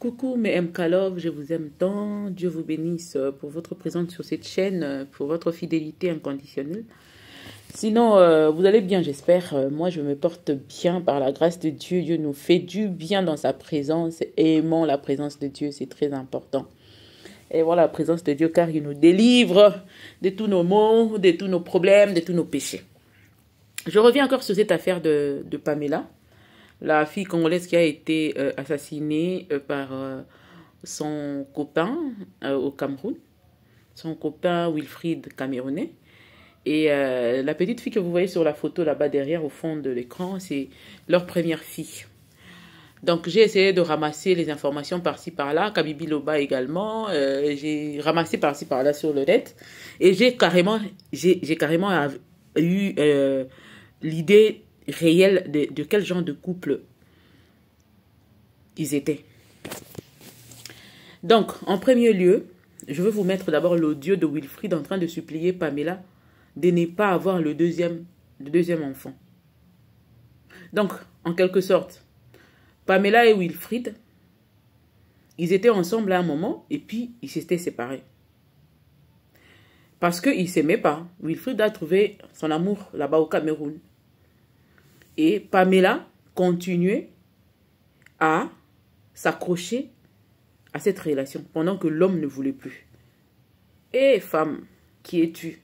Coucou mes MK Love, je vous aime tant. Dieu vous bénisse pour votre présence sur cette chaîne, pour votre fidélité inconditionnelle. Sinon, vous allez bien, j'espère. Moi, je me porte bien par la grâce de Dieu. Dieu nous fait du bien dans sa présence. Aimons la présence de Dieu, c'est très important. Et voilà la présence de Dieu car il nous délivre de tous nos maux, de tous nos problèmes, de tous nos péchés. Je reviens encore sur cette affaire de Pamela. La fille congolaise qui a été assassinée par son copain au Cameroun, son copain Wilfried camerounais. Et la petite fille que vous voyez sur la photo là-bas derrière au fond de l'écran, c'est leur première fille. Donc j'ai essayé de ramasser les informations par-ci par-là, Kabibi Loba également, j'ai ramassé par-ci par-là sur le net. Et j'ai carrément eu l'idée réelle de quel genre de couple ils étaient. Donc, en premier lieu, je veux vous mettre d'abord l'audio de Wilfried en train de supplier Pamela de ne pas avoir le deuxième enfant. Donc, en quelque sorte, Pamela et Wilfried, ils étaient ensemble à un moment et puis ils s'étaient séparés. Parce qu'ils ne s'aimaient pas. Wilfried a trouvé son amour là-bas au Cameroun. Et Pamela continuait à s'accrocher à cette relation pendant que l'homme ne voulait plus. Et femme, qui es-tu?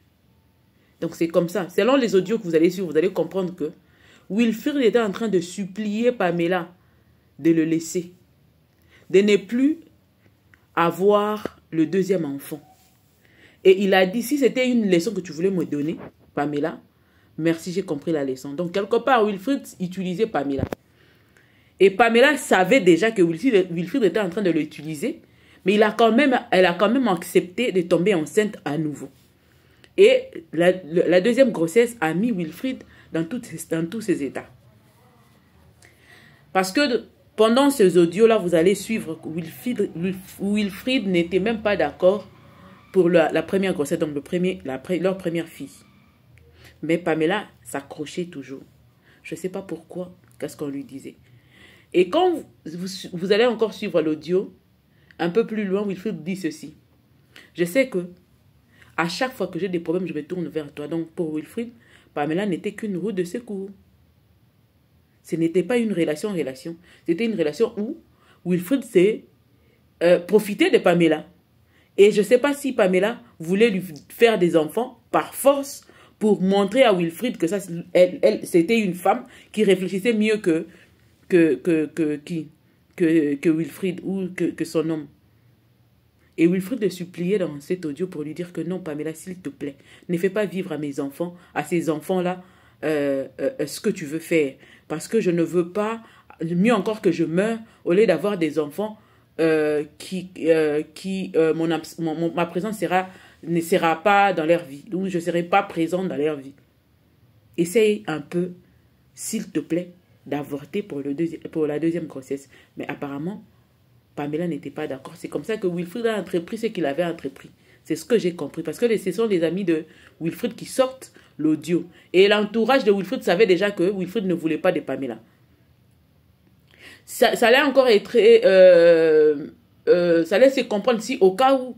Donc c'est comme ça. Selon les audios que vous allez suivre, vous allez comprendre que Wilfried était en train de supplier Pamela de le laisser. De ne plus avoir le deuxième enfant. Et il a dit, si c'était une leçon que tu voulais me donner, Pamela, merci, j'ai compris la leçon. Donc, quelque part, Wilfried utilisait Pamela. Et Pamela savait déjà que Wilfried était en train de l'utiliser, mais elle a quand même accepté de tomber enceinte à nouveau. Et la deuxième grossesse a mis Wilfried dans tous ses états. Parce que pendant ces audios-là, vous allez suivre que Wilfried n'était même pas d'accord pour la première grossesse, donc leur première fille. Mais Pamela s'accrochait toujours. Je ne sais pas pourquoi, qu'est-ce qu'on lui disait. Et quand vous allez encore suivre l'audio, un peu plus loin, Wilfried dit ceci. Je sais que à chaque fois que j'ai des problèmes, je me tourne vers toi. Donc pour Wilfried, Pamela n'était qu'une roue de secours. Ce n'était pas une relation. C'était une relation où Wilfried s'est profité de Pamela. Et je ne sais pas si Pamela voulait lui faire des enfants par force pour montrer à Wilfried que c'était une femme qui réfléchissait mieux que Wilfried ou que son homme. Et Wilfried le suppliait dans cet audio pour lui dire que non, Pamela, s'il te plaît, ne fais pas vivre à mes enfants, à ces enfants-là, ce que tu veux faire. Parce que je ne veux pas, mieux encore que je meure, au lieu d'avoir des enfants ma présence ne sera pas dans leur vie, ou je ne serai pas présente dans leur vie. Essaye un peu, s'il te plaît, d'avorter pour la deuxième grossesse. Mais apparemment, Pamela n'était pas d'accord. C'est comme ça que Wilfried a entrepris ce qu'il avait entrepris. C'est ce que j'ai compris. Parce que ce sont les amis de Wilfried qui sortent l'audio. Et l'entourage de Wilfried savait déjà que Wilfried ne voulait pas de Pamela. Ça allait encore être... ça laisse comprendre si au cas où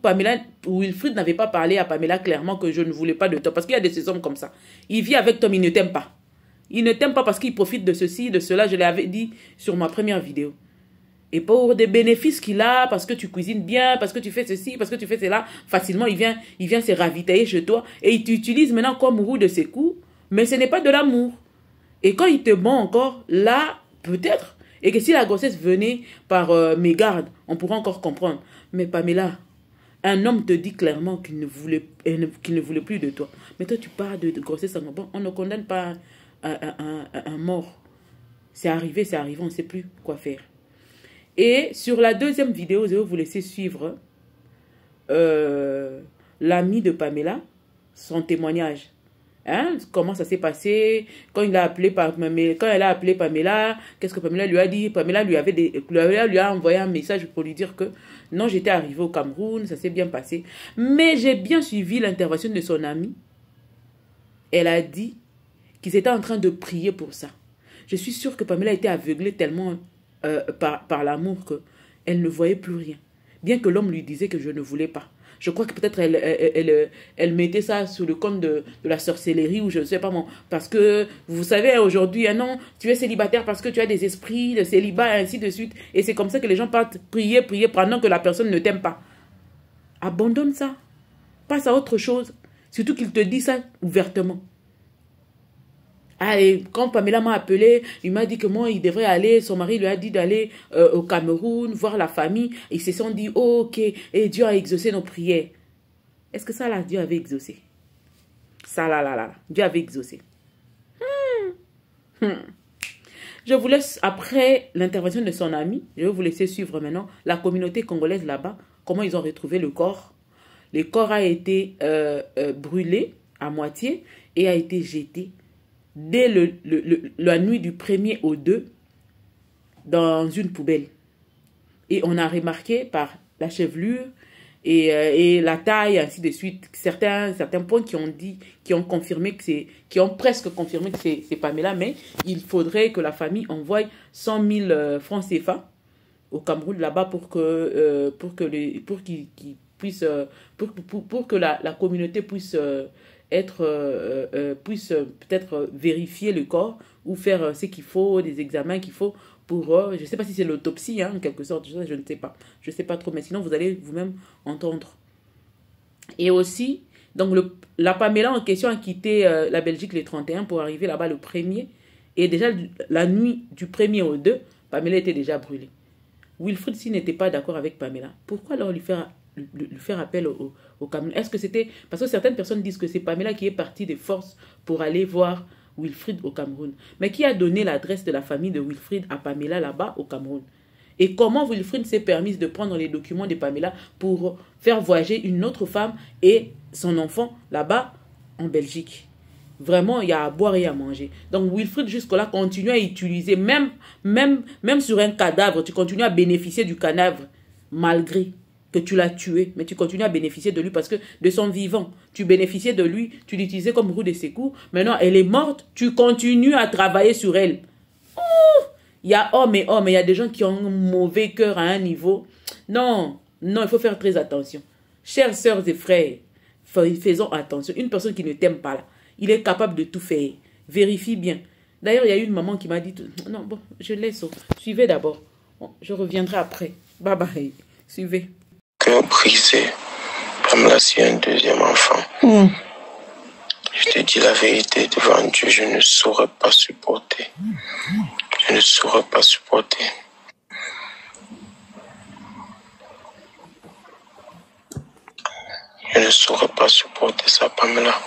Wilfried n'avait pas parlé à Pamela clairement que je ne voulais pas de toi. Parce qu'il y a des hommes comme ça. Il vit avec Tom, il ne t'aime pas. Il ne t'aime pas parce qu'il profite de ceci, de cela. Je l'avais dit sur ma première vidéo. Et pour des bénéfices qu'il a, parce que tu cuisines bien, parce que tu fais ceci, parce que tu fais cela, facilement, il vient se ravitailler chez toi. Et il t'utilise maintenant comme roue de secours. Mais ce n'est pas de l'amour. Et quand il te ment encore, là, peut-être. Et que si la grossesse venait par mégarde, on pourrait encore comprendre. Mais Pamela, un homme te dit clairement qu'il ne voulait plus de toi. Mais toi, tu parles de grossesse. Bon, on ne condamne pas un mort. C'est arrivé, on ne sait plus quoi faire. Et sur la deuxième vidéo, je vais vous laisser suivre l'ami de Pamela, son témoignage. Hein? Comment ça s'est passé quand elle a appelé Pamela, qu'est-ce que Pamela lui a dit? Pamela lui a envoyé un message pour lui dire que non, j'étais arrivée au Cameroun, ça s'est bien passé. Mais j'ai bien suivi l'intervention de son amie. Elle a dit qu'ils étaient en train de prier pour ça. Je suis sûre que Pamela était aveuglée tellement par l'amour elle ne voyait plus rien. Bien que l'homme lui disait que je ne voulais pas. Je crois que peut-être elle mettait ça sous le compte de la sorcellerie ou je ne sais pas moi. Parce que, vous savez, aujourd'hui, non, tu es célibataire parce que tu as des esprits de célibat et ainsi de suite. Et c'est comme ça que les gens partent prier pendant que la personne ne t'aime pas. Abandonne ça. Passe à autre chose. Surtout qu'il te dit ça ouvertement. Ah, et quand Pamela m'a appelé, il m'a dit que moi, il devrait aller, son mari lui a dit d'aller au Cameroun, voir la famille. Ils se sont dit, oh, ok, et Dieu a exaucé nos prières. Est-ce que ça là, Dieu avait exaucé? Ça là, Dieu avait exaucé. Je vous laisse, après l'intervention de son ami, je vais vous laisser suivre maintenant la communauté congolaise là-bas, comment ils ont retrouvé le corps. Le corps a été brûlé à moitié et a été jeté dès la nuit du 1er au 2 dans une poubelle. Et on a remarqué par la chevelure et la taille, ainsi de suite, certains points qui ont confirmé que qui ont presque confirmé que c'est Pamela, mais il faudrait que la famille envoie 100 000 francs CFA au Cameroun là-bas pour que la communauté puisse puisse peut-être vérifier le corps ou faire ce qu'il faut, des examens qu'il faut pour, je ne sais pas si c'est l'autopsie, en quelque sorte, je ne sais pas. Je ne sais pas trop, mais sinon vous allez vous-même entendre. Et aussi, donc la Pamela en question a quitté la Belgique le 31 pour arriver là-bas le 1er. Et déjà, la nuit du 1er au 2, Pamela était déjà brûlée. Wilfried, s'il n'était pas d'accord avec Pamela, pourquoi alors lui faire appel au Cameroun? Est-ce que c'était... Parce que certaines personnes disent que c'est Pamela qui est partie de force pour aller voir Wilfried au Cameroun. Mais qui a donné l'adresse de la famille de Wilfried à Pamela là-bas au Cameroun? Et comment Wilfried s'est permis de prendre les documents de Pamela pour faire voyager une autre femme et son enfant là-bas en Belgique? Vraiment, il y a à boire et à manger. Donc, Wilfried, jusque-là, continue à utiliser, même sur un cadavre, tu continues à bénéficier du cadavre, malgré que tu l'as tué. Mais tu continues à bénéficier de lui parce que de son vivant, tu bénéficiais de lui, tu l'utilisais comme roue de secours. Maintenant, elle est morte, tu continues à travailler sur elle. Il y a hommes et hommes, il y a des gens qui ont un mauvais cœur à un niveau. Non, il faut faire très attention. Chères sœurs et frères, faisons attention. Une personne qui ne t'aime pas là, il est capable de tout faire. Vérifie bien. D'ailleurs, il y a une maman qui m'a dit... Non, bon, je laisse. Suivez d'abord. Bon, je reviendrai après. Bye bye. Suivez. Cœur brisé. Pamela, c'est un deuxième enfant. Je te dis la vérité devant Dieu, je ne saurais pas supporter. Je ne saurais pas supporter. Je ne saurais pas supporter ça, Pamela.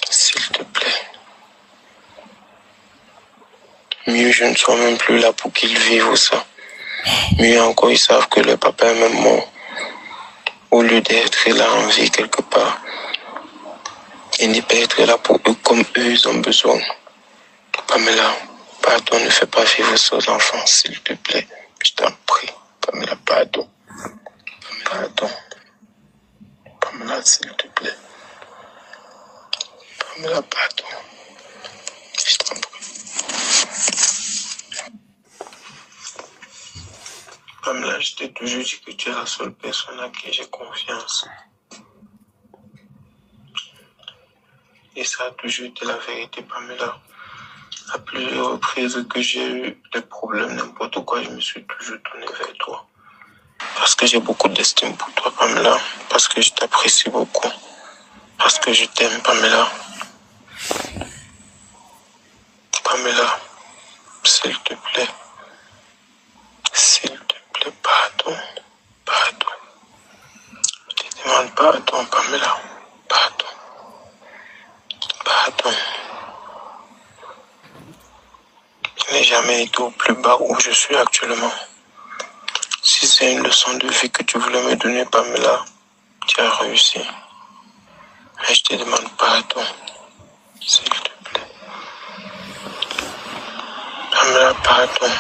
S'il te plaît. Mieux, je ne sois même plus là pour qu'ils vivent ça. Mieux encore, ils savent que le papa est même mort. Au lieu d'être là en vie quelque part. Et ne pas être là pour eux comme eux, ils ont besoin. Pamela, pardon, ne fais pas vivre ces enfants, s'il te plaît. Je t'en prie. Pamela, pardon. Pardon. Pamela, s'il te plaît. Pamela, pardon. Je t'en prie. Pamela, je t'ai toujours dit que tu es la seule personne à qui j'ai confiance. Et ça a toujours été la vérité, Pamela. À plusieurs reprises que j'ai eu des problèmes, n'importe quoi, je me suis toujours tourné vers toi. Parce que j'ai beaucoup d'estime pour toi, Pamela. Parce que je t'apprécie beaucoup. Parce que je t'aime, Pamela. Pamela, s'il te plaît. S'il te plaît, pardon. Pardon. Je te demande pardon, Pamela. Pardon. Pardon. Je n'ai jamais été au plus bas où je suis actuellement. Si c'est une leçon de vie que tu voulais me donner, Pamela, tu as réussi. Mais je te demande pardon. S'il te plaît. Pamela, pardon.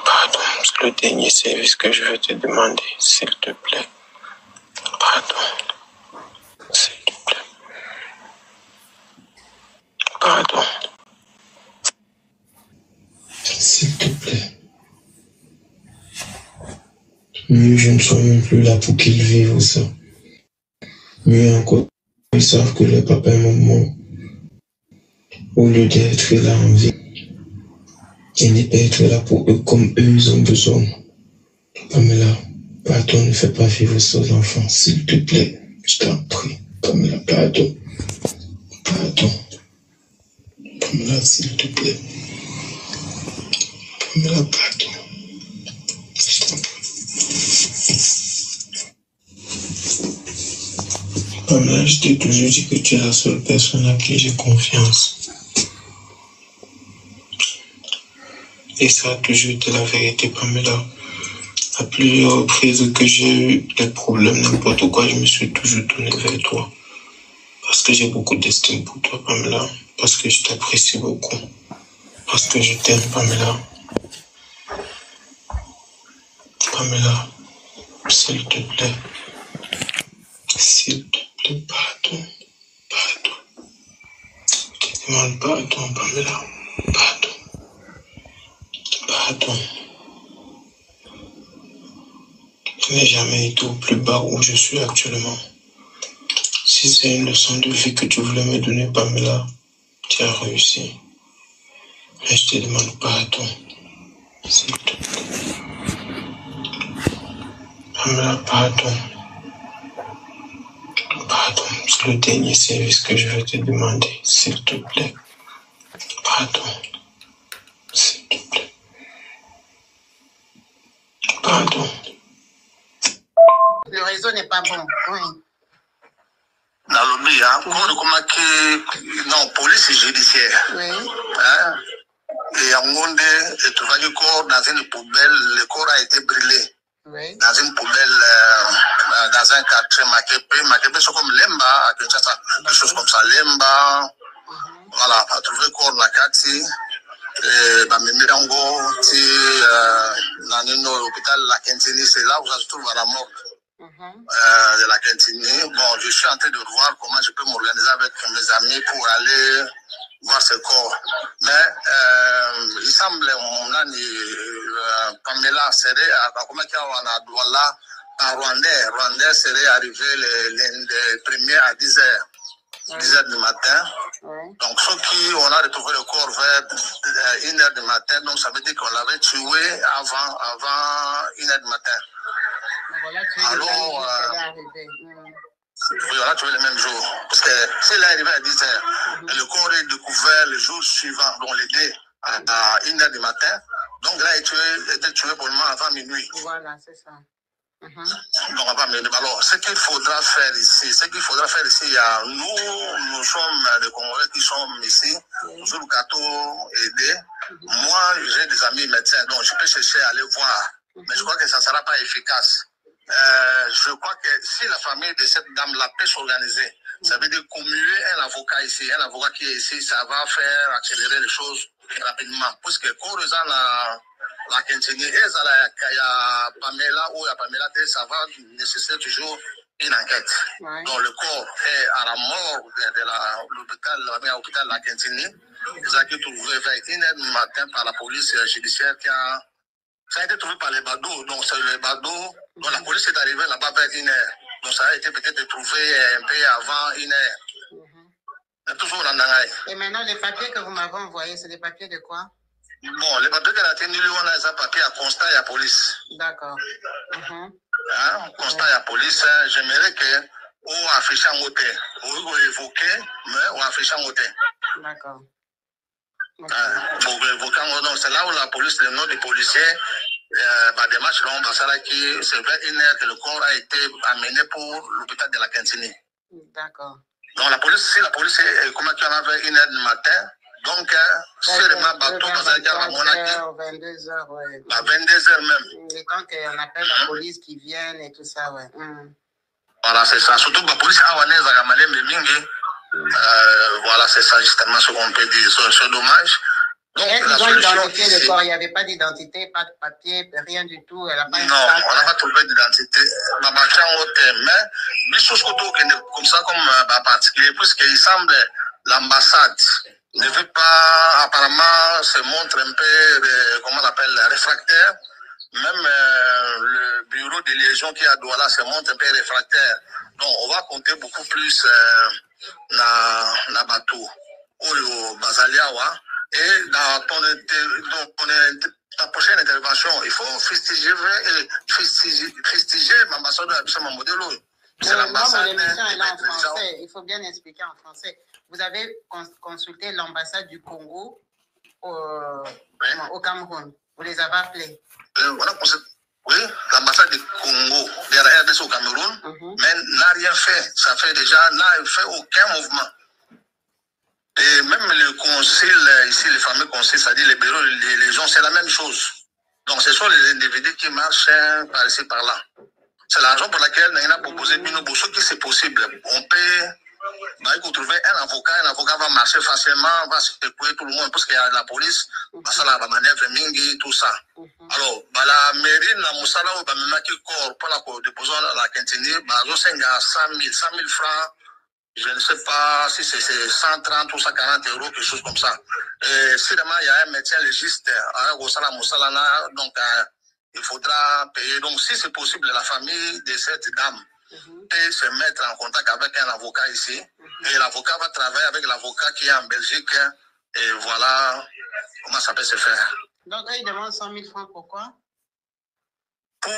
Pardon, c'est le dernier service que je vais te demander, s'il te plaît. Pardon. S'il te plaît. Pardon. S'il te plaît. mieux je ne serai même plus là pour qu'ils vivent ça. Mieux encore, ils savent que le papa et maman, au lieu d'être là en vie, ils n'est pas être là pour eux comme eux ils ont besoin. Pamela, pardon, ne fais pas vivre ça aux enfants, s'il te plaît. Je t'en prie. Pamela, pardon. Pardon. Pamela, s'il te plaît. Pamela, pardon. Je t'en prie. Pamela, je t'ai toujours dit que tu es la seule personne à qui j'ai confiance. Et ça a toujours été la vérité, Pamela. À plusieurs reprises que j'ai eu des problèmes, n'importe quoi, je me suis toujours tourné vers toi. Parce que j'ai beaucoup d'estime pour toi, Pamela. Parce que je t'apprécie beaucoup. Parce que je t'aime, Pamela. Pamela, s'il te plaît. S'il te plaît, pardon. Pardon. Je te demande pardon, Pamela. Pardon. Pardon. Je n'ai jamais été au plus bas où je suis actuellement. Si c'est une leçon de vie que tu voulais me donner, Pamela, tu as réussi. Mais je te demande pardon. S'il te plaît. Pamela, pardon. Pardon, c'est le dernier service que je vais te demander. S'il te plaît. Pardon. S'il te plaît. Pardon. Le réseau n'est pas bon, oui. Nalobi, hein, non, police judiciaire. Oui. Hein, et en Monde, et trouvé le corps dans une poubelle, le corps a été brûlé. Oui. Dans une poubelle, dans un quartier Makepe, c'est comme Lemba, à Kinshasa, quelque chose comme ça, Lemba. Voilà, on a trouvé le corps dans la quartier. Bamirango, dans l'hôpital La Quintini, c'est là où ça se trouve à la mort. De la Quintini. Bon, je suis en train de voir comment je peux m'organiser avec mes amis pour aller voir ce corps. Mais il semble que Pamela serait, comment on a Douala, en Rwandais serait arrivé les premiers à 10h. 10h du matin. Donc, ceux qui on a retrouvé le corps vers 1h du matin, donc ça veut dire qu'on l'avait tué avant 1h du matin. Voilà, Alors, oui, on a tué le même jour. Parce que s'il est arrivé à 10h, le corps est découvert le jour suivant, donc les deux, à 1h du matin. Donc là, il était tué pour le moment avant minuit. Voilà, c'est ça. Donc, avant minuit. Alors, ce qu'il faudra faire ici, nous sommes les Congolais qui sommes ici, sur le gâteau aidé. Moi, j'ai des amis médecins, donc je peux chercher à aller voir. Mais je crois que ça ne sera pas efficace. Je crois que si la famille de cette dame-là peut s'organiser, ça veut dire commuer un avocat ici, un avocat qui est ici, ça va faire accélérer les choses rapidement. Parce que quand on a la Quintini, et il y a Pamela ou il y a Pamela, ça va nécessiter toujours une enquête. Donc le corps est à la mort de l'hôpital de la Quintini. Ils ont été trouvés vers 1h du matin par la police judiciaire qui a... Ça a été trouvé par les badauds. Donc, c'est les badauds. Donc, la police est arrivée là-bas vers 1h. Donc, ça a été peut-être trouvé un peu avant 1h. Mais toujours en Nangaï. Et maintenant, les papiers que vous m'avez envoyés, c'est des papiers de quoi? Bon, les papiers qu'elle a tenus, on a des papiers à constat et à police. D'accord. Constat et à police, j'aimerais que on affiche en hauteur. On évoquer, mais on affiche en hauteur. D'accord. Pour évoquer, donc c'est là où la police, le nom des policiers, des matchs longs, qui c'est vers 1h que le corps a été amené pour l'hôpital de la Quintini. D'accord. Donc la police, si la police est comment qu'il y en a vers 1h du matin, donc c'est le bateau, parce qu'il y a la monarchie. 22h, oui. À 22h même. Le temps qu'on appelle la police qui vienne et tout ça, ouais. Voilà, c'est ça. Surtout que la police a ouané Zagamale Mbingi. Voilà, c'est ça justement ce qu'on peut dire. C'est dommage. Donc, ils ont identifié le corps, il n'y avait pas d'identité, pas de papier, rien du tout. Elle a pas non, on n'a pas trouvé d'identité. Mais, comme ça, comme particulier, puisqu'il semble l'ambassade ne veut pas, apparemment, se montre un peu, comment on appelle, réfractaire Même le bureau de liaison qui est à Douala se montre un peu réfractaire. Donc, on va compter beaucoup plus na bateau au Bazaliawa. Et dans ta prochaine intervention, il faut fustiger l'ambassadeur Abissama Modelo. C'est Moi, l'ambassade. mon émission est là en français. Il faut bien expliquer en français. Vous avez consulté l'ambassade du Congo au Cameroun. Vous les avez appelés. Oui, l'ambassade du Congo, de la RDC au Cameroun, mais n'a rien fait. Ça fait déjà, n'a fait aucun mouvement. Et même le conseil, ici, le fameux conseil, c'est-à-dire les bureaux, les gens, c'est la même chose. Donc, ce sont les individus qui marchent par ici, par là. C'est la raison pour laquelle nous avons proposé Bino Bosso, qui c'est possible. On peut trouver un avocat va marcher facilement, va secouer tout le monde, parce qu'il y a la police, ça la manœuvre mingi, tout ça. Alors, la mairie, na Moussala, ou même qui corps pour la déposer la cantine, bazo senga 100 000 francs. Je ne sais pas si c'est 130 ou 140 euros, quelque chose comme ça. Et si vraiment il y a un médecin légiste à Gossala Moussala, donc il faudra payer. Donc, si c'est possible, la famille de cette dame peut se mettre en contact avec un avocat ici. Et l'avocat va travailler avec l'avocat qui est en Belgique. Et voilà comment ça peut se faire. Donc, ils demandent 100 000 francs, pourquoi? Pour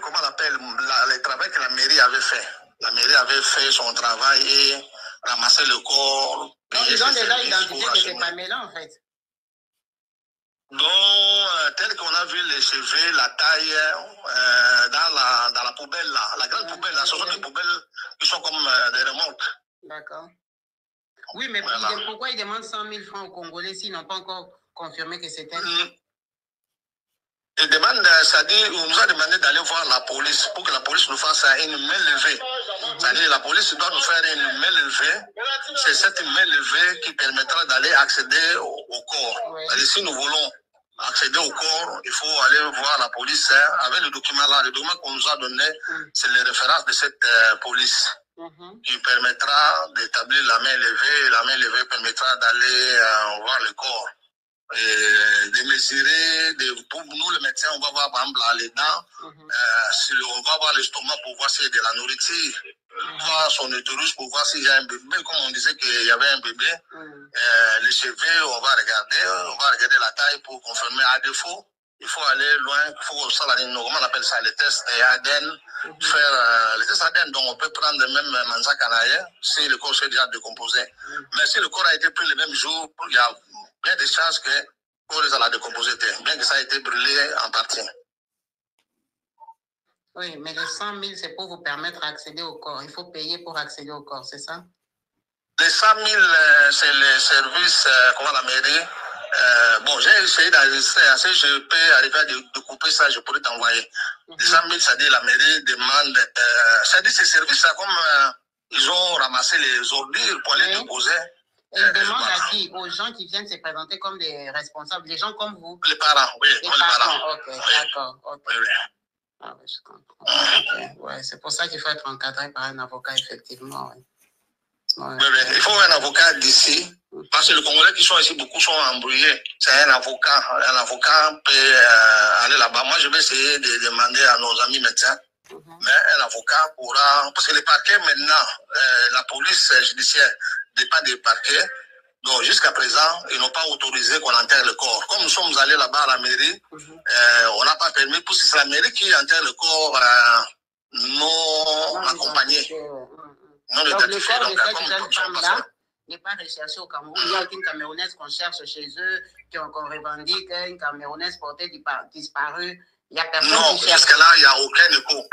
comment on appelle, le travail que la mairie avait fait. La mairie avait fait son travail et ramassé le corps. Donc, ils ont déjà identifié que c'est Pamela, en fait. Donc, tel qu'on a vu les cheveux, la taille, dans la poubelle, là, la grande poubelle, là, ce sont des poubelles qui sont comme des remorques. D'accord. Oui, mais voilà. Pourquoi ils demandent 100 000 francs aux Congolais s'ils n'ont pas encore confirmé que c'était Ils demandent, c'est-à-dire, on nous a demandé d'aller voir la police pour que la police nous fasse une main levée. C'est-à-dire, la police doit nous faire une main levée. C'est cette main levée qui permettra d'aller accéder au corps. C'est-à-dire, si nous voulons accéder au corps, il faut aller voir la police avec le document là. Le document qu'on nous a donné, c'est les références de cette police qui permettra d'établir la main levée. Et la main levée permettra d'aller voir le corps. Et de mesurer, pour nous les médecins, on va voir par exemple les dents, on va voir l'estomac pour voir s'il y a de la nourriture, voir son utérus pour voir s'il y a un bébé, comme on disait qu'il y avait un bébé. Les cheveux, on va regarder la taille pour confirmer. À défaut, il faut aller loin, il faut comment on appelle ça, les tests ADN, faire les tests ADN. Donc on peut prendre même Manza Canaille si le corps s'est déjà décomposé. Mais si le corps a été pris le même jour, il y a bien des chances que pour les la décomposer, bien que ça a été brûlé en partie. Oui, mais les 100 000, c'est pour vous permettre d'accéder au corps. Il faut payer pour accéder au corps, c'est ça? Les 100 000, c'est les services, comment la mairie. Bon, j'ai essayé d'enregistrer. Si je peux arriver à découper ça, je pourrais t'envoyer. Les 100 000, c'est-à-dire la mairie demande. C'est-à-dire ces services-là, comme ils ont ramassé les ordures pour les déposer. Et ils demandent à qui? Aux gens qui viennent se présenter comme des responsables, des gens comme vous? Les parents, oui. Les parents, ok, oui. D'accord. Okay. Oui, oui. Ah oui, je comprends. Okay. Ouais, c'est pour ça qu'il faut être encadré par un avocat, effectivement. Oui. Ouais. Oui, il faut un avocat d'ici, parce que les Congolais qui sont ici, beaucoup sont embrouillés. C'est un avocat. Un avocat peut aller là-bas. Moi, je vais essayer de demander à nos amis médecins. Mais un avocat pourra... Parce que les parquets, maintenant, la police judiciaire dépend des parquets. Donc, jusqu'à présent, ils n'ont pas autorisé qu'on enterre le corps. Comme nous sommes allés là-bas à la mairie, on n'a pas permis, parce que c'est la mairie qui enterre le corps non accompagné. Donc, le corps de cette jeune femme-là n'est pas recherché au Cameroun. Il y a aucune Camerounaise qu'on cherche chez eux, qu'on revendique, une Camerounaise portée disparue. Il n'y a personne qui cherche. Parce que là, il n'y a aucun écho.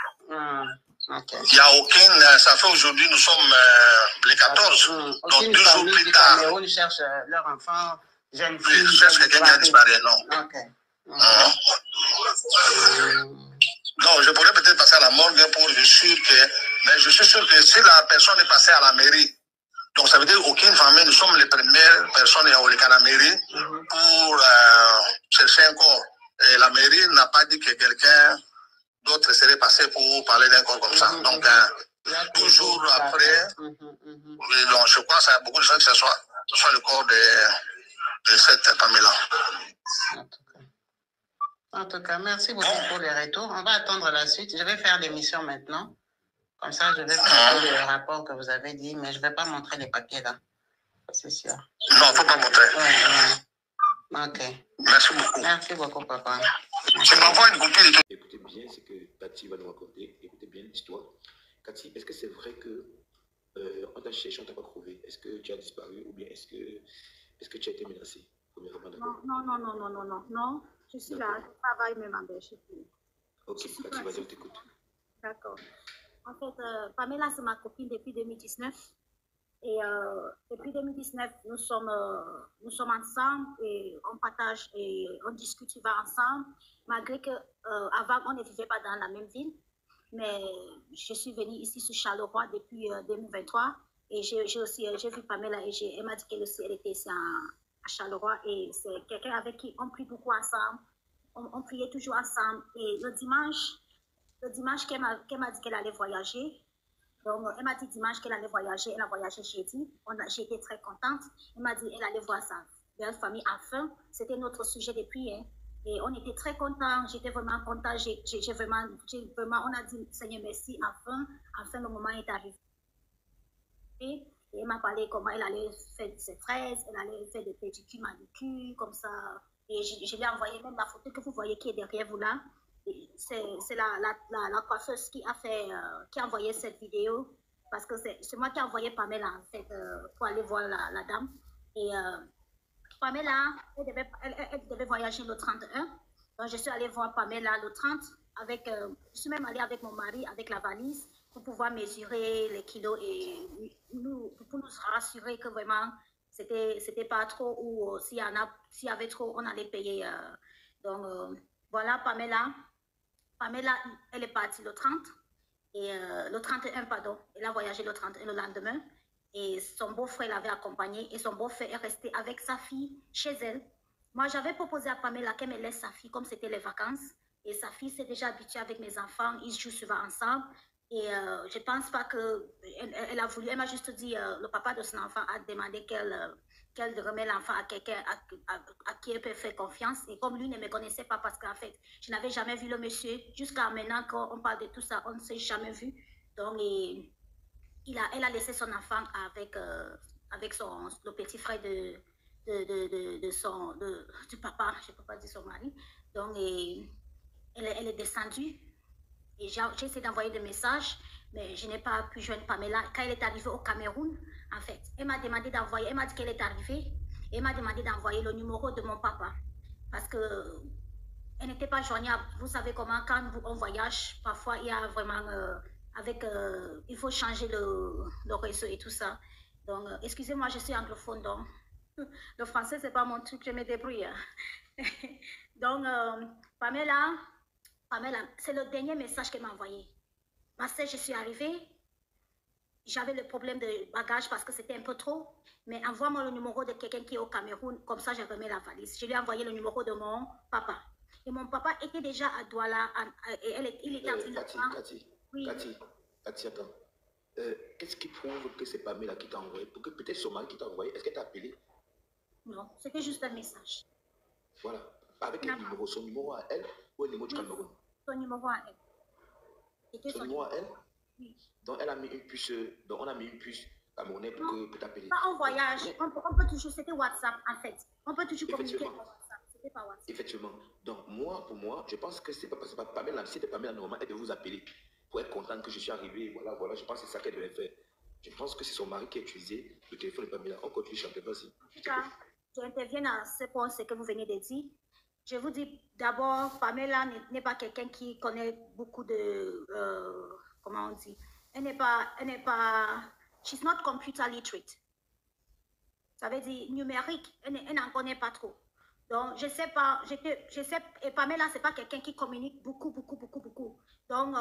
Okay. Il n'y a aucun, ça fait aujourd'hui, nous sommes les 14. Donc 2 jours plus tard. Le Cameroun cherche leur enfant, jeune fille. Oui, cherche quelqu'un qui a disparu, non. Ok. Non, je pourrais peut-être passer à la morgue pour je suis sûr que, mais je suis sûr que si la personne est passée à la mairie, donc ça veut dire aucune famille, nous sommes les premières personnes à la mairie pour chercher un corps. Et la mairie n'a pas dit que quelqu'un d'autre serait passé pour parler d'un corps comme ça. Donc, toujours après, oui, donc, je crois qu'il y a beaucoup de choses que ce soit le corps de cette famille-là. En tout cas, merci beaucoup pour les retours. On va attendre la suite. Je vais faire l'émission maintenant. Comme ça, je vais faire le rapport que vous avez dit, mais je ne vais pas montrer les papiers là. C'est sûr. Non, il ne faut pas montrer. Ok. Merci beaucoup. Merci beaucoup, papa. Tu m'envoies une copie. Écoutez bien ce que Cathy va nous raconter. Écoutez bien l'histoire. Cathy, est-ce que c'est vrai que on t'a cherché, on t'a pas trouvé? Est-ce que tu as disparu ou bien est-ce que tu as été menacée? Non. Je suis là, je travaille même en Belgique. Ok, Cathy, vas-y, on t'écoute. D'accord. En fait, Pamela, c'est ma copine depuis 2019. Et depuis 2019, nous sommes ensemble et on partage et on discute souvent ensemble, malgré qu'avant, on ne vivait pas dans la même ville. Mais je suis venue ici sur Charleroi depuis 2023 et j'ai vu Pamela et elle m'a dit qu'elle aussi, elle était ici à Charleroi et c'est quelqu'un avec qui on prie beaucoup ensemble, on priait toujours ensemble. Et le dimanche qu'elle m'a dit qu'elle allait voyager, donc elle m'a dit dimanche qu'elle allait voyager, elle a voyagé jeudi, j'ai été très contente, elle m'a dit qu'elle allait voir sa belle famille enfin, c'était notre sujet de prière. Et on était très contents, j'étais vraiment contente, on a dit Seigneur merci, enfin le moment est arrivé. Et elle m'a parlé comment elle allait faire ses fraises, elle allait faire des pédicures, manucures, comme ça. Et je lui ai envoyé même la photo que vous voyez qui est derrière vous là. C'est la coiffeuse qui a envoyé cette vidéo, parce que c'est moi qui ai envoyé Pamela en fait, pour aller voir la dame. Et Pamela, elle devait voyager le 31. Donc, je suis allée voir Pamela le 30. Je suis même allée avec mon mari, avec la valise, pour pouvoir mesurer les kilos et pour nous rassurer que vraiment, c'était pas trop ou s'il y avait trop, on allait payer. Donc, voilà, Pamela. Pamela, elle est partie le 30. Et le 31, pardon. Elle a voyagé le 31 le lendemain. Et son beau-frère l'avait accompagnée et son beau-frère est resté avec sa fille chez elle. Moi, j'avais proposé à Pamela qu'elle me laisse sa fille comme c'était les vacances. Et sa fille s'est déjà habituée avec mes enfants. Ils jouent souvent ensemble. Et je ne pense pas qu'elle a voulu. Elle m'a juste dit, le papa de son enfant a demandé qu'elle remet l'enfant à quelqu'un à qui elle peut faire confiance. Et comme lui ne me connaissait pas, parce qu'en fait, je n'avais jamais vu le monsieur. Jusqu'à maintenant, quand on parle de tout ça, on ne s'est jamais vu. Donc, elle a laissé son enfant avec le petit frère du papa, je ne peux pas dire son mari. Donc, elle est descendue. Et j'ai essayé d'envoyer des messages, mais je n'ai pas pu joindre Pamela. Quand elle est arrivée au Cameroun, en fait, elle m'a dit qu'elle est arrivée, et elle m'a demandé d'envoyer le numéro de mon papa. Parce que elle n'était pas joignable. Vous savez comment, quand on voyage, parfois il y a vraiment... il faut changer le réseau et tout ça. Donc, excusez-moi, je suis anglophone, donc le français, c'est pas mon truc, je me débrouille. Donc, Pamela, c'est le dernier message qu'elle m'a envoyé. Ma sœur, je suis arrivée, j'avais le problème de bagage parce que c'était un peu trop, mais envoie-moi le numéro de quelqu'un qui est au Cameroun, comme ça je remets la valise. Je lui ai envoyé le numéro de mon papa. Et mon papa était déjà à Douala, il était en train de... Oui. Cathy, attends. Qu'est-ce qui prouve que c'est Pamela qui t'a envoyé? Pour que peut-être son mari qui t'a envoyé, est-ce qu'elle t'a appelé? Non, c'était juste un message. Voilà. Avec le numéro, son numéro à elle ou le numéro du Cameroun? Son numéro à elle. Son numéro à elle? Oui. Donc elle a mis une puce, donc on a mis une puce camerounaise pour t'appeler. Pas en voyage, on peut toujours, c'était WhatsApp en fait. On peut toujours communiquer par WhatsApp. C'était pas WhatsApp. Effectivement. Donc pour moi, je pense que c'est pas Pamela, si c'était Pamela, normalement, elle devait vous appeler pour être contente que je suis arrivé. Voilà, je pense que c'est ça qu'elle devait faire. Je pense que c'est son mari qui a utilisé le téléphone de Pamela. On continue, chanter, vas-y. En tout cas, j'interviens à ce point, ce que vous venez de dire. Je vous dis d'abord, Pamela n'est pas quelqu'un qui connaît beaucoup de, comment on dit, elle n'est pas, she's not computer literate. Ça veut dire numérique, elle n'en connaît pas trop. Donc, je sais pas, et Pamela, c'est pas quelqu'un qui communique beaucoup. Donc,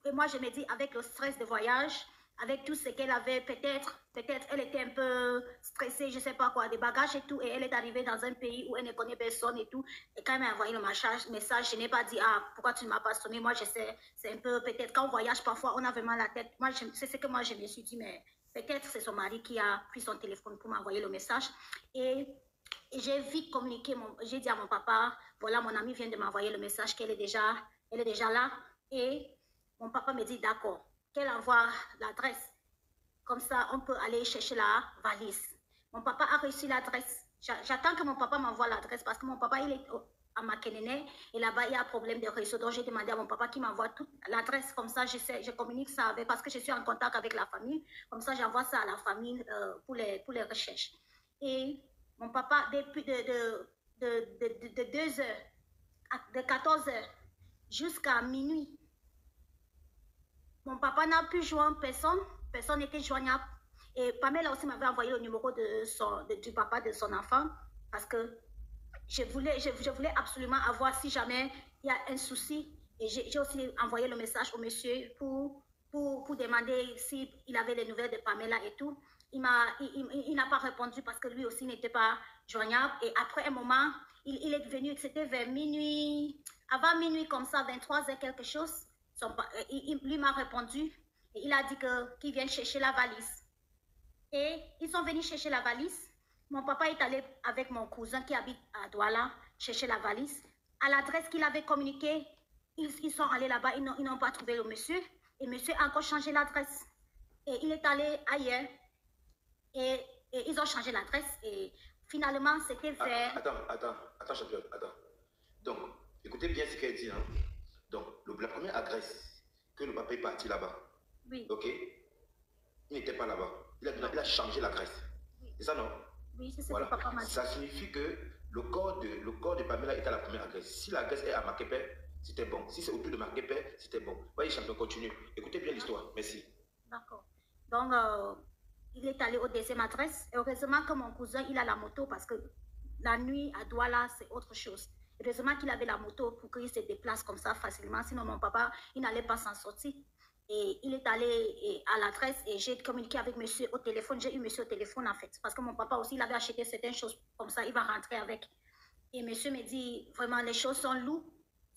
et moi, je me dis, avec le stress de voyage, avec tout ce qu'elle avait, peut-être elle était un peu stressée, je sais pas quoi, des bagages et tout, et elle est arrivée dans un pays où elle ne connaît personne et tout, et quand elle m'a envoyé le message, je n'ai pas dit, pourquoi tu ne m'as pas sonné, moi je sais, c'est un peu, peut-être quand on voyage, parfois on a vraiment la tête, moi c'est ce que moi je me suis dit, mais peut-être c'est son mari qui a pris son téléphone pour m'envoyer le message, et Et j'ai vite communiqué, j'ai dit à mon papa, voilà, mon amie vient de m'envoyer le message qu'elle est déjà là. Et mon papa me dit, d'accord, qu'elle envoie l'adresse. Comme ça, on peut aller chercher la valise. Mon papa a reçu l'adresse. J'attends que mon papa m'envoie l'adresse parce que mon papa, il est à Makenene et là-bas, il y a un problème de réseau. Donc, j'ai demandé à mon papa qu'il m'envoie toute l'adresse. Comme ça, je communique ça avec, parce que je suis en contact avec la famille. Comme ça, j'envoie ça à la famille pour les recherches. Et mon papa, depuis de 2 heures, de 14 heures jusqu'à minuit, mon papa n'a pu joindre personne. Personne n'était joignable. Et Pamela aussi m'avait envoyé le numéro du papa de son enfant parce que je voulais absolument avoir, si jamais il y a un souci, et j'ai aussi envoyé le message au monsieur pour demander s'il avait les nouvelles de Pamela et tout. Il n'a pas répondu parce que lui aussi n'était pas joignable. Et après un moment, il est venu, c'était vers minuit, avant minuit comme ça, 23h quelque chose. Lui m'a répondu et il a dit qu'il vient chercher la valise. Et ils sont venus chercher la valise. Mon papa est allé avec mon cousin qui habite à Douala chercher la valise. À l'adresse qu'il avait communiquée, ils sont allés là-bas, ils n'ont pas trouvé le monsieur. Et monsieur a encore changé l'adresse. Et il est allé ailleurs. Et ils ont changé l'adresse. Et finalement, c'était vers... Attends, championne, attends. Donc, écoutez bien ce qu'elle dit. Hein. Donc, la première adresse que le papa est parti là-bas. Oui. Ok. Il n'était pas là-bas. Il a changé l'adresse. Oui. C'est ça, non? Oui, c'est ce voilà. que papa m'a dit. Ça signifie que le corps de Pamela est à la première adresse. Si l'adresse est à Makepe, c'était bon. Si c'est autour de Makepe, c'était bon. Voyez, champion, continue. Écoutez bien l'histoire. Merci. D'accord. Donc, il est allé au deuxième adresse. Heureusement que mon cousin, il a la moto parce que la nuit à Douala, c'est autre chose. Heureusement qu'il avait la moto pour qu'il se déplace comme ça facilement. Sinon, mon papa, il n'allait pas s'en sortir. Et il est allé à l'adresse et j'ai communiqué avec monsieur au téléphone. J'ai eu monsieur au téléphone en fait. Parce que mon papa aussi, il avait acheté certaines choses comme ça. Il va rentrer avec. Et monsieur me dit, vraiment, les choses sont lourdes.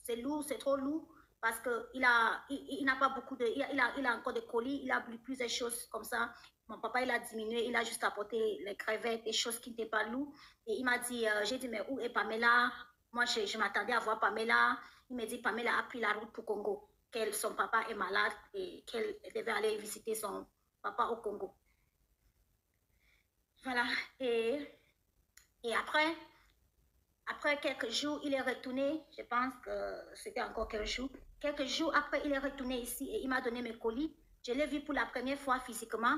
C'est lourd, c'est trop lourd. Parce qu'il n'a pas beaucoup de... Il a encore des colis. Il a plusieurs choses comme ça. Mon papa, il a diminué. Il a juste apporté les crevettes, des choses qui n'étaient pas lourdes. Et il m'a dit, j'ai dit, mais où est Pamela? Moi, je m'attendais à voir Pamela. Il m'a dit, Pamela a pris la route pour Congo. Son papa est malade et qu'elle devait aller visiter son papa au Congo. Voilà. Et après quelques jours, il est retourné. Je pense que c'était encore quelques jours. Quelques jours après, il est retourné ici et il m'a donné mes colis. Je l'ai vu pour la première fois physiquement.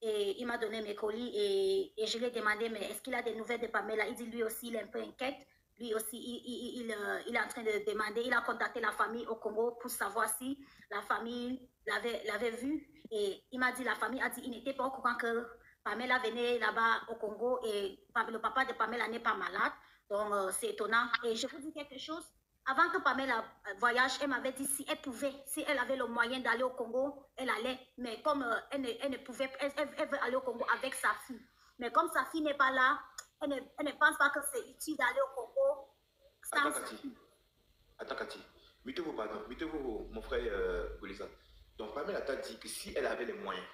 Et il m'a donné mes colis et je lui ai demandé, mais est-ce qu'il a des nouvelles de Pamela? Il dit lui aussi, il est un peu inquiète. Lui aussi, il est en train de demander, il a contacté la famille au Congo pour savoir si la famille l'avait vu. Et il m'a dit, la famille a dit, il n'était pas au courant que Pamela venait là-bas au Congo et le papa de Pamela n'est pas malade. Donc, c'est étonnant. Et je vous dis quelque chose. Avant que Pamela voyage, elle m'avait dit si elle pouvait, si elle avait le moyen d'aller au Congo, elle allait. Mais comme elle ne pouvait, elle veut aller au Congo avec sa fille. Mais comme sa fille n'est pas là, elle ne pense pas que c'est utile d'aller au Congo. Attends, Cathy. Mettez-vous, pardon. Mettez-vous, mon frère Golisa. Donc, Pamela t'a dit que si elle avait les moyens,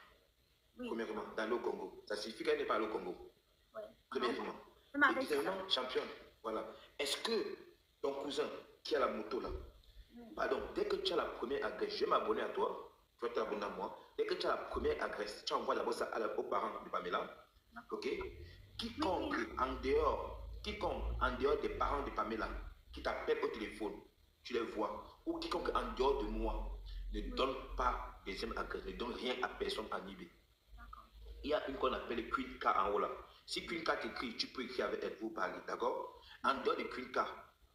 oui, premièrement, d'aller au Congo, ça signifie qu'elle n'est pas allée au Congo. Oui. Premièrement. Et deuxièmement, championne, voilà. Est-ce que ton cousin qui a la moto là, pardon, dès que tu as la première adresse, je vais m'abonner à toi, tu vas t'abonner à moi. Dès que tu as la première adresse, tu envoies d'abord ça aux parents de Pamela. Ok? Quiconque en dehors des parents de Pamela qui t'appelle au téléphone, tu les vois, ou quiconque en dehors de moi ne donne pas deuxième adresse, ne donne rien à personne en IB. Il y a une qu'on appelle Queen K en haut là. Si Queen K t'écrit, tu peux écrire avec elle, vous parler, d'accord? En dehors de Queen K,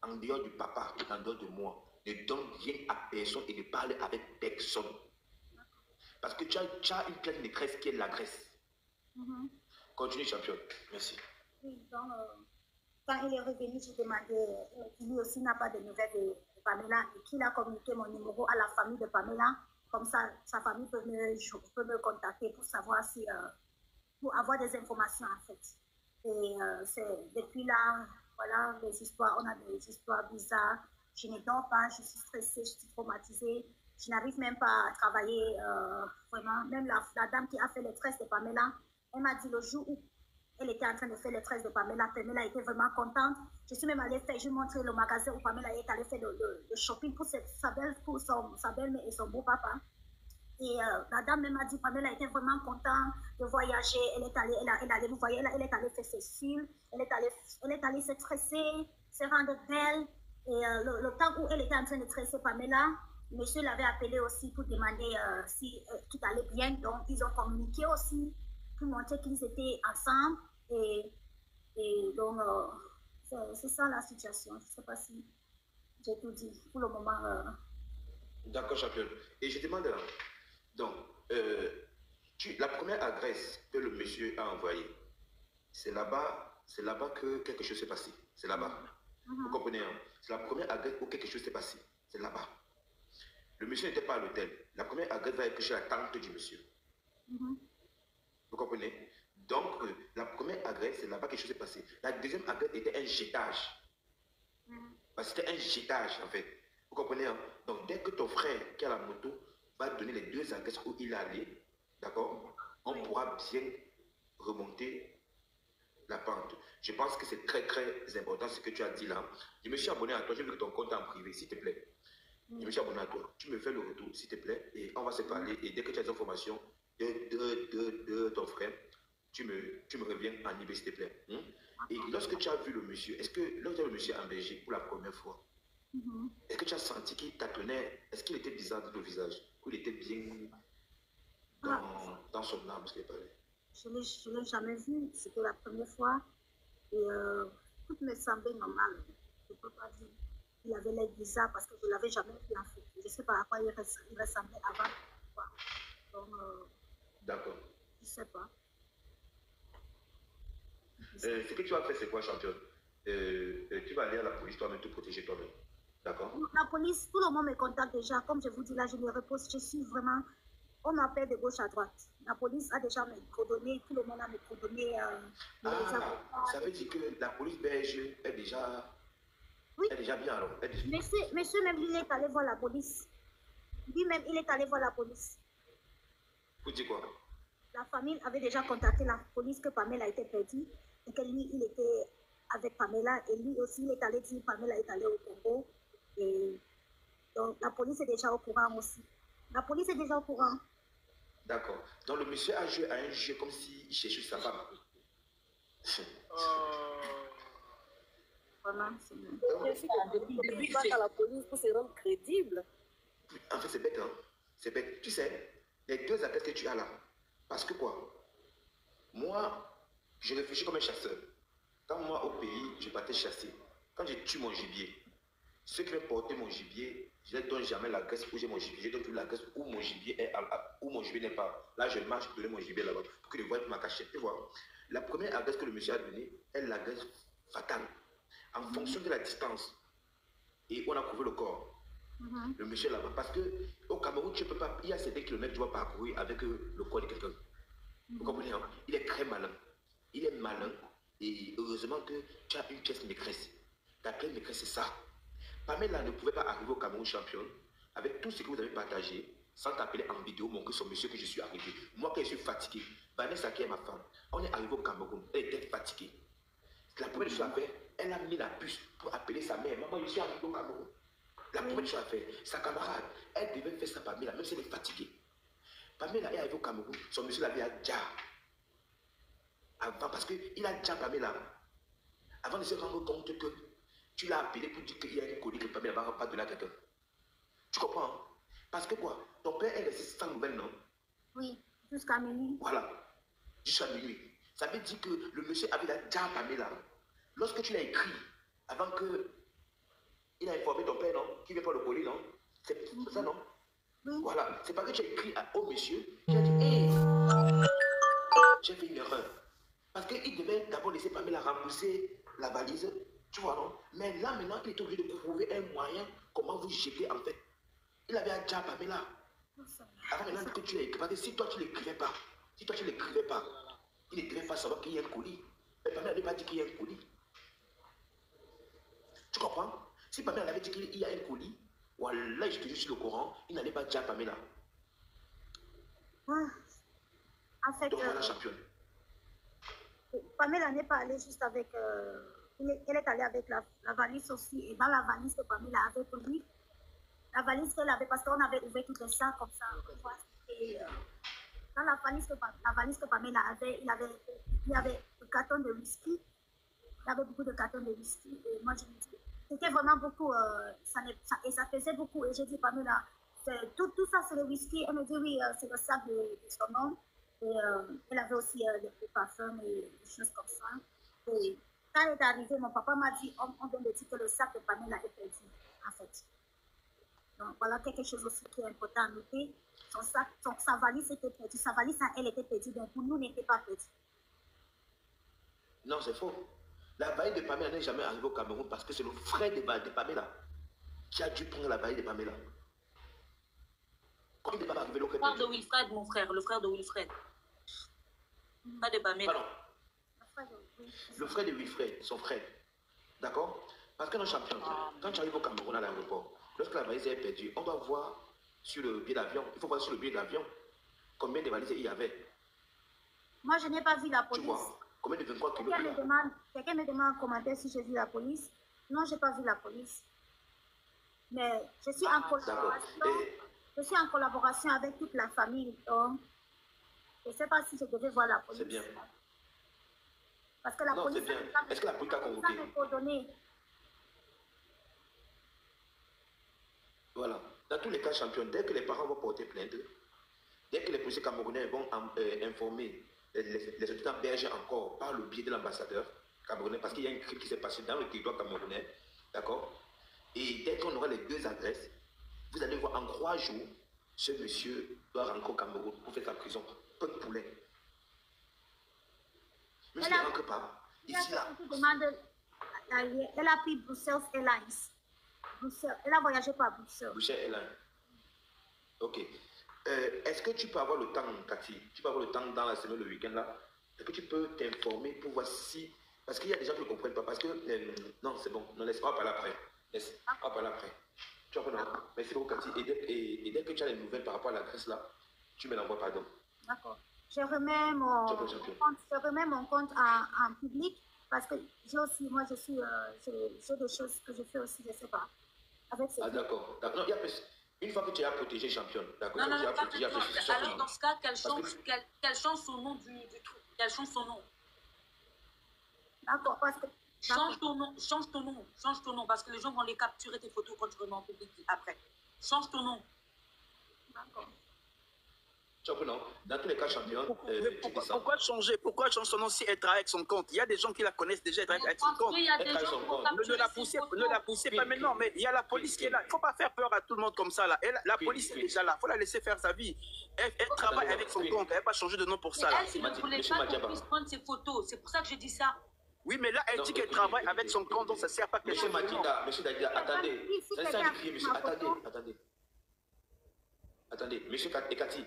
en dehors du papa, en dehors de moi, ne donne rien à personne et ne parle avec personne. Parce que tu as une pleine maîtresse qui est l'agresse. Continue, championne. Merci. Oui, donc, quand il est revenu, j'ai demandé, lui aussi n'a pas de nouvelles de Pamela et qu'il a communiqué mon numéro à la famille de Pamela. Comme ça, sa famille peut me contacter pour savoir si, pour avoir des informations en fait. Et depuis là, voilà, les histoires, on a des histoires bizarres. Je ne dors pas, je suis stressée, je suis traumatisée. Je n'arrive même pas à travailler vraiment. Même la dame qui a fait les tresses de Pamela, elle m'a dit le jour où elle était en train de faire les tresses de Pamela. Pamela était vraiment contente. Je suis même allée faire, je lui ai montré le magasin où Pamela est allée faire le shopping pour sa belle-mère et son beau-papa. Et la dame même a dit, Pamela était vraiment contente de voyager. Elle est allée, vous voyez, elle est allée faire ses cils, elle est allée se tresser, se rendre belle. Et le temps où elle était en train de tresser Pamela, monsieur l'avait appelé aussi pour demander si tout allait bien. Donc, ils ont communiqué aussi pour montrer qu'ils étaient ensemble. Et donc, c'est ça la situation. Je ne sais pas si j'ai tout dit. Pour le moment... D'accord, championne. Et je demande là, donc, la première adresse que le monsieur a envoyée, c'est là-bas que quelque chose s'est passé. C'est là-bas. Vous comprenez, hein? C'est la première adresse où quelque chose s'est passé. C'est là-bas. Le monsieur n'était pas à l'hôtel. La première adresse va être chez la tante du monsieur. Vous comprenez? Donc, la première adresse, c'est là-bas que quelque chose s'est passé. La deuxième adresse était un jetage. C'était un jetage, en fait. Vous comprenez, hein? Donc, dès que ton frère qui a la moto va donner les deux adresses où il est allé, d'accord, on pourra bien remonter la pente. Je pense que c'est très, très important ce que tu as dit là. Je me suis abonné à toi, je veux que ton compte est en privé, s'il te plaît. Je me suis abonné à toi. Tu me fais le retour, s'il te plaît, et on va se parler. Et dès que tu as des informations de ton frère, tu me reviens en IB, s'il te plaît. Et lorsque tu as vu le monsieur, est-ce que lorsque tu as vu le monsieur en Belgique pour la première fois, est-ce que tu as senti qu'il tâtonnait? Est-ce qu'il était bizarre dans le visage? Ou il était bien dans son âme, ce qu'il parlait? Je ne l'ai jamais vu. C'était la première fois. Et tout me semblait normal. Je ne peux pas dire. Il avait l'air bizarre parce que je ne l'avais jamais vu en fait. Je ne sais pas à quoi il ressemblait avant. Donc, d'accord. Je ne sais pas. Ce que tu as fait, c'est quoi, championne? Tu vas aller à la police toi-même, te protéger toi-même. D'accord? La police, tout le monde me contacte déjà. Comme je vous dis là, je me repose. Je suis vraiment... On m'appelle de gauche à droite. La police a déjà me coordonné. Tout le monde a me coordonné. Ça veut dire que la police belge est déjà... Oui. Est déjà bien alors. Monsieur même, il est allé voir la police. Lui-même, il est allé voir la police. Vous dites quoi? La famille avait déjà contacté la police que Pamela était perdue et que lui, il était avec Pamela et lui aussi, il est allé dire Pamela est allée au Congo. Et donc, la police est déjà au courant aussi. La police est déjà au courant. D'accord. Donc, le monsieur a joué à un jeu comme s'il cherchait sa femme. Vraiment, c'est bien. Depuis qu'il passe à la police pour se rendre crédible. En fait, c'est bête, hein. C'est bête. Tu sais, les deux adresses que tu as là, parce que quoi? Moi, je réfléchis comme un chasseur. Quand moi, au pays, je partais chasser. Quand je tue mon gibier, ceux qui veulent porter mon gibier, je ne donne jamais l'adresse où j'ai mon gibier. Je donne toujours l'adresse où mon gibier est, où mon gibier n'est pas. Là, je marche pour donner mon gibier là-bas, pour que je voie ma cachette. Tu vois, la première adresse que le monsieur a donnée est l'adresse fatale. En fonction de la distance, et on a trouvé le corps. Le monsieur là-bas. Parce qu'au Cameroun, tu peux pas, il y a certains kilomètres que tu vas parcourir avec le corps de quelqu'un. Vous comprenez, hein? Il est très malin. Il est malin. Et heureusement que tu as une pièce maîtresse. Ta pièce maîtresse, c'est ça. Pamela ne pouvait pas arriver au Cameroun championne avec tout ce que vous avez partagé sans t'appeler en vidéo, montrer son monsieur que je suis arrivé. Moi, quand je suis fatigué, Vanessa qui est ma femme, on est arrivé au Cameroun, elle était fatiguée. La première chose à faire, elle a mis la puce pour appeler sa mère. Maman, je suis arrivé au Cameroun. La première chose à faire, sa camarade, elle devait faire ça Pamela, même si elle est fatiguée. Pamela est arrivée au Cameroun, son monsieur l'avait déjà. Avant, parce qu'il a déjà Pamela. Avant de se rendre compte que tu l'as appelé pour dire qu'il y a une colis que Pamela ne va pas donner à quelqu'un. Tu comprends, hein? Parce que quoi? Ton père est resté sans nouvelles, non? Oui, jusqu'à minuit. Voilà, jusqu'à minuit. Ça veut dire que le monsieur avait déjà Pamela. Lorsque tu l'as écrit, avant que il a informé ton père, non? Qui ne veut pas le colis, non? C'est ça, non? Oui. Voilà, c'est parce que tu as écrit au monsieur, tu as dit, hé, j'ai fait une erreur. Parce qu'il devait d'abord laisser Pamela rembourser la valise, tu vois, non? Mais là, maintenant, il est obligé de trouver un moyen comment vous jeter, en fait. Il avait déjà Pamela. Avant maintenant que tu l'as écrit, parce que si toi, tu ne l'écrivais pas, il ne devait pas savoir qu'il y a un colis. Mais Pamela n'avait pas dit qu'il y a un colis. Tu comprends? Si Pamela avait dit qu'il y a un colis, voilà, je te dis sur le courant, il n'allait pas dire Pamela. En fait, donc voilà, championne. Pamela n'est pas allée juste avec... elle est allée avec la valise aussi. Et dans la valise que Pamela avait pour lui, la valise qu'elle avait, parce qu'on avait ouvert tous les sacs comme ça. Et dans la valise que Pamela avait, il y avait un carton de whisky. Il y avait beaucoup de cartons de whisky. Et moi, je me dis, c'était vraiment beaucoup. Et ça faisait beaucoup. Et j'ai dit, Pamela, tout ça, c'est le whisky. Elle me dit, oui, c'est le sac de son homme. Et elle avait aussi des parfums et des choses comme ça. Et quand elle est arrivée, mon papa m'a dit, on vient de dire que le sac de Pamela est perdu, en fait. Donc voilà quelque chose aussi qui est important à noter. Sa valise était perdue. Sa valise, elle était perdue. Donc pour nous, n'était pas perdue. Non, c'est faux. La valise de Pamela n'est jamais arrivée au Cameroun parce que c'est le frère de Pamela qui a dû prendre la valise de Pamela. Comment il n'est pas arrivé au Cameroun? Le frère de Wilfred, mon frère. Le frère de Wilfred. Pas de Pamela. Pardon. Le frère de Wilfred, son frère. D'accord? Parce que nos champions, quand tu arrives au Cameroun à l'aéroport, lorsque la valise est perdue, on doit voir sur le billet d'avion. Il faut voir sur le billet d'avion combien de valises il y avait. Moi, je n'ai pas vu la police. Tu vois? Combien de 23 kilos? Quelqu'un me demande en commentaire si j'ai vu la police. Non, je n'ai pas vu la police. Mais je suis en collaboration. Je suis en collaboration avec toute la famille. Donc, je ne sais pas si je devais voir la police. C'est bien. Parce que la police... c'est bien. Est-ce que la police a convoqué? Voilà. Dans tous les cas, champion, dès que les parents vont porter plainte, dès que les policiers camerounais vont informer les habitants belges encore par le biais de l'ambassadeur camerounais, parce qu'il y a un crime qui s'est passé dans le territoire camerounais, d'accord? Et dès qu'on aura les deux adresses, vous allez voir en 3 jours, ce monsieur doit rentrer au Cameroun pour faire sa prison. Peu de poulet. Mais s'il ne rentre pas, ici là... Elle a pris Bruxelles Airlines. Elle a voyagé par Bruxelles. Bruxelles Airlines. Ok. Est-ce que tu peux avoir le temps, Cathy? Tu peux avoir le temps dans la semaine, le week-end là? Est-ce que tu peux t'informer pour voir si... Parce qu'il y a des gens qui ne comprennent pas. Parce que... non, c'est bon. Ne laisse pas parler après. Laisse pas parler après. Tu vois, non. Merci beaucoup, Cathy. Et dès que tu as les nouvelles par rapport à l'adresse là, tu me l'envoies, pardon. D'accord. Je remets mon compte en public parce que j'ai aussi, moi, j'ai des choses que je fais aussi, je ne sais pas. Ah, d'accord. Non, il y a plus. Une fois que tu as protégé championne, d'accord. Non, alors dans ce cas, qu'elle change son nom du truc. Qu'elle change son nom. D'accord, parce que... Change ton nom, parce que les gens vont les capturer tes photos quand tu remets en public après. Change ton nom. D'accord. Non. Dans tous les cas, champion, pourquoi changer son nom si elle travaille avec son compte? Il y a des gens qui la connaissent déjà, elle travaille avec son compte. Ne la poussez pas maintenant, mais il y a la police qui est là. Il ne faut pas faire peur à tout le monde comme ça. Là. La police est déjà là, il faut la laisser faire sa vie. Elle travaille avec son compte, elle ne va pas changer de nom pour ça. Elle, si vous ne voulez pas qu'on puisse prendre ses photos, c'est pour ça que je dis ça. Oui, mais là, elle dit qu'elle travaille avec son compte, donc ça ne sert pas que... Monsieur Dadida, attendez. Attendez, monsieur et Cathy,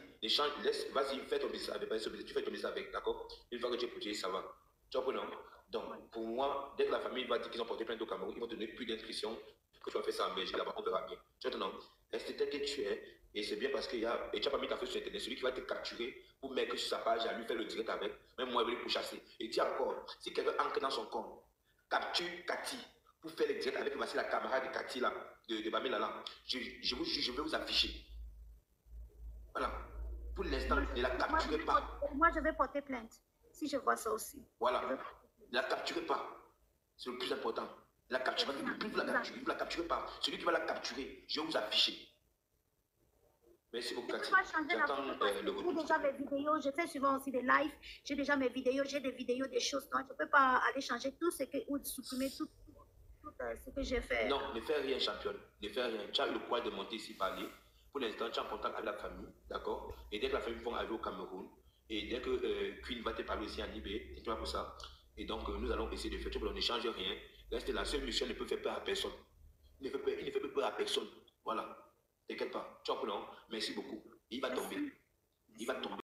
vas-y, fais ton business avec, tu fais ton business avec, d'accord? Une fois que tu es protégé, ça va. Tu vois, non? Donc, pour moi, dès que la famille va dire qu'ils ont porté plainte au Cameroun, ils vont te donner plus d'inscriptions, que tu vas faire ça en Belgique, là-bas, on verra bien. Tu vois, non? Reste tel que tu es, et c'est bien parce qu'il y a, et tu n'as pas mis ta feuille sur Internet, celui qui va te capturer pour mettre sur sa page, à lui faire le direct avec, même moi, il va pour chasser. Et dis encore, si quelqu'un ancre dans son compte, capture Cathy, pour faire le direct avec, voici la camarade de Cathy, là, de Bamela, là, je vous juge, je vais vous afficher. Voilà. Pour l'instant, ne la capturez pas. Moi, je vais porter plainte, si je vois ça aussi. Voilà. Ne la capturez pas. C'est le plus important. Ne la capturez pas. Plus vous la capturez pas. Celui qui va la capturer, je vais vous afficher. Merci beaucoup, Cathy. J'attends le retour. J'ai déjà mes vidéos, je fais souvent aussi des lives. J'ai déjà mes vidéos, j'ai des vidéos, des choses. Donc, je ne peux pas aller changer tout ce que, ou supprimer tout ce que j'ai fait. Non, ne fais rien, championne. Ne fais rien. Tu as eu le courage de monter ici parler. Pour l'instant, tu es en contact avec la famille, d'accord? Et dès que la famille va arriver au Cameroun, et dès que Queen va te parler aussi en Libé, et tu vois pour ça. Et donc, nous allons essayer de faire tout, on ne change rien. Reste là, seule mission ne peut faire peur à personne. Il ne fait peur à personne. Voilà. T'inquiète pas. Tu vois pour non? Merci beaucoup. Il va tomber. Il va tomber.